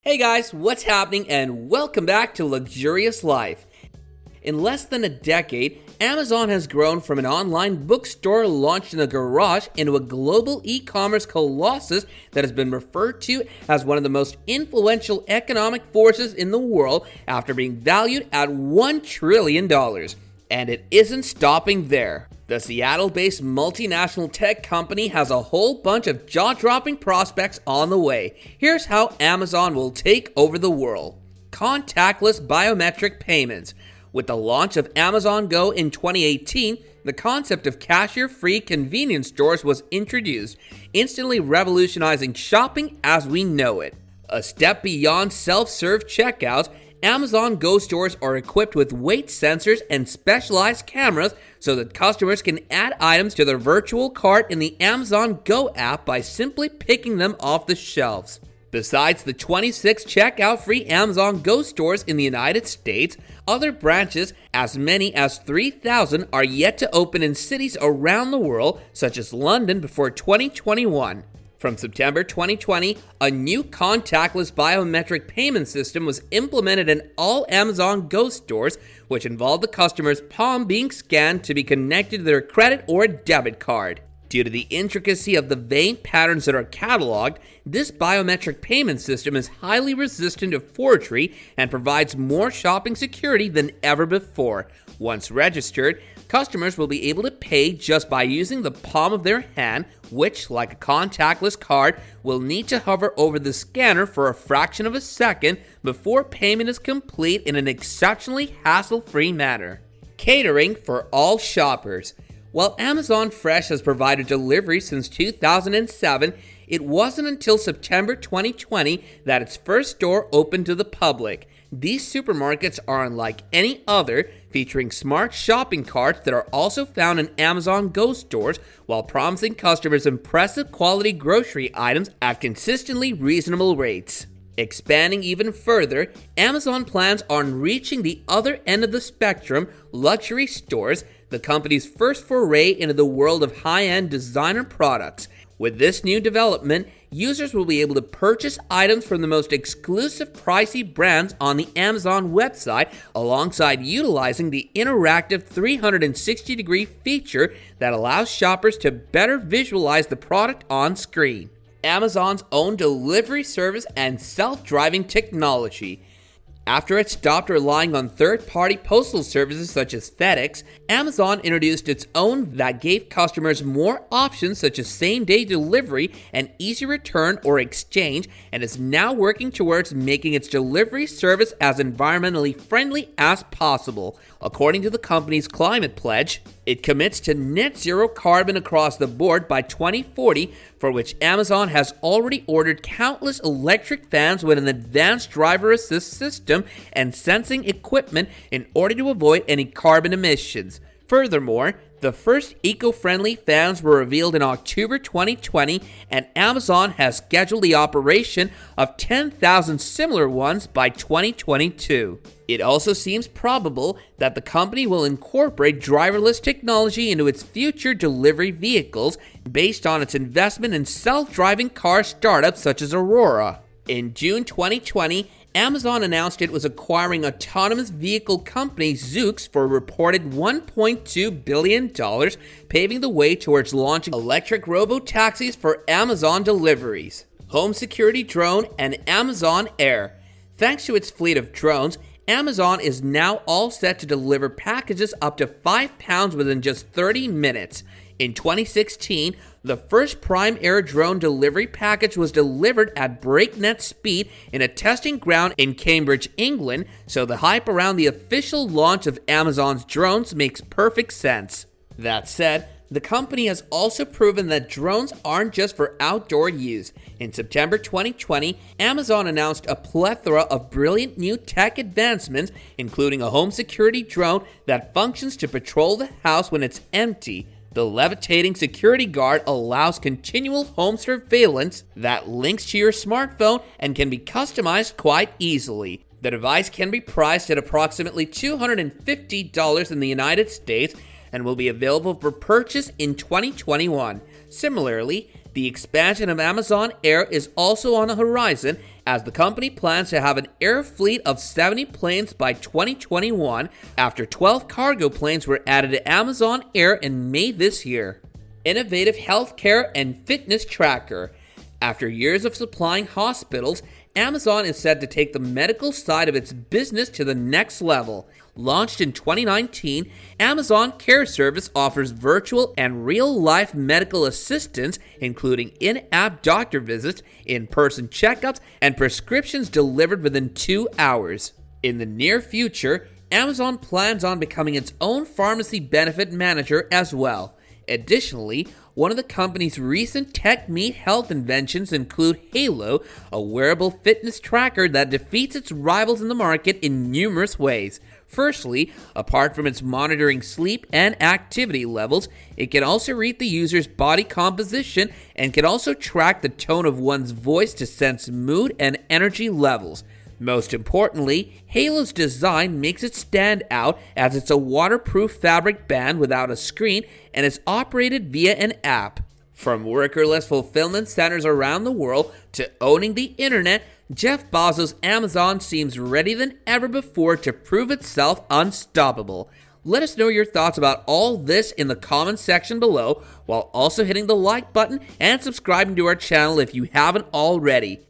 Hey guys, what's happening and welcome back to Luxurious Life. In less than a decade, Amazon has grown from an online bookstore launched in a garage into a global e-commerce colossus that has been referred to as one of the most influential economic forces in the world after being valued at $1 trillion. And it isn't stopping there. The Seattle-based multinational tech company has a whole bunch of jaw-dropping prospects on the way. Here's how Amazon will take over the world. Contactless biometric payments. With the launch of Amazon Go in 2018, the concept of cashier-free convenience stores was introduced, instantly revolutionizing shopping as we know it. A step beyond self-serve checkouts, Amazon Go stores are equipped with weight sensors and specialized cameras so that customers can add items to their virtual cart in the Amazon Go app by simply picking them off the shelves. Besides the 26 checkout-free Amazon Go stores in the United States, other branches, as many as 3,000, are yet to open in cities around the world, such as London, before 2021. From September 2020, a new contactless biometric payment system was implemented in all Amazon Go stores, which involved the customer's palm being scanned to be connected to their credit or debit card. Due to the intricacy of the vein patterns that are cataloged, this biometric payment system is highly resistant to forgery and provides more shopping security than ever before. Once registered, customers will be able to pay just by using the palm of their hand, which, like a contactless card, will need to hover over the scanner for a fraction of a second before payment is complete in an exceptionally hassle-free manner. Catering for all shoppers. While Amazon Fresh has provided delivery since 2007, it wasn't until September 2020 that its first store opened to the public. These supermarkets are unlike any other, featuring smart shopping carts that are also found in Amazon Go stores while promising customers impressive quality grocery items at consistently reasonable rates. Expanding even further, Amazon plans on reaching the other end of the spectrum, luxury stores, the company's first foray into the world of high-end designer products. With this new development, users will be able to purchase items from the most exclusive pricey brands on the Amazon website, alongside utilizing the interactive 360-degree feature that allows shoppers to better visualize the product on screen. Amazon's own delivery service and self-driving technology. After it stopped relying on third-party postal services such as FedEx, Amazon introduced its own that gave customers more options such as same-day delivery and easy return or exchange, and is now working towards making its delivery service as environmentally friendly as possible. According to the company's climate pledge, it commits to net zero carbon across the board by 2040, for which Amazon has already ordered countless electric fans with an advanced driver assist system and sensing equipment in order to avoid any carbon emissions. Furthermore, the first eco-friendly fans were revealed in October 2020, and Amazon has scheduled the operation of 10,000 similar ones by 2022. It also seems probable that the company will incorporate driverless technology into its future delivery vehicles based on its investment in self-driving car startups such as Aurora. In June 2020, Amazon announced it was acquiring autonomous vehicle company Zoox for a reported $1.2 billion, paving the way towards launching electric robo-taxis for Amazon deliveries. Home security drone and Amazon Air. Thanks to its fleet of drones, Amazon is now all set to deliver packages up to 5 pounds within just 30 minutes. In 2016, the first Prime Air drone delivery package was delivered at breakneck speed in a testing ground in Cambridge, England, so the hype around the official launch of Amazon's drones makes perfect sense. That said, the company has also proven that drones aren't just for outdoor use. In September 2020, Amazon announced a plethora of brilliant new tech advancements, including a home security drone that functions to patrol the house when it's empty. The levitating security guard allows continual home surveillance that links to your smartphone and can be customized quite easily. The device can be priced at approximately $250 in the United States and will be available for purchase in 2021. Similarly, the expansion of Amazon Air is also on the horizon, as the company plans to have an air fleet of 70 planes by 2021 after 12 cargo planes were added to Amazon Air in May this year. Innovative healthcare and fitness tracker. After years of supplying hospitals, Amazon is set to take the medical side of its business to the next level. Launched in 2019, Amazon Care Service offers virtual and real-life medical assistance, including in-app doctor visits, in-person checkups, and prescriptions delivered within 2 hours. In the near future, Amazon plans on becoming its own pharmacy benefit manager as well. Additionally, one of the company's recent tech meet health inventions include Halo, a wearable fitness tracker that defeats its rivals in the market in numerous ways. Firstly, apart from its monitoring sleep and activity levels, it can also read the user's body composition and can also track the tone of one's voice to sense mood and energy levels. Most importantly, Halo's design makes it stand out as it's a waterproof fabric band without a screen and is operated via an app. From workerless fulfillment centers around the world to owning the internet, Jeff Bezos' Amazon seems ready than ever before to prove itself unstoppable. Let us know your thoughts about all this in the comments section below, while also hitting the like button and subscribing to our channel if you haven't already.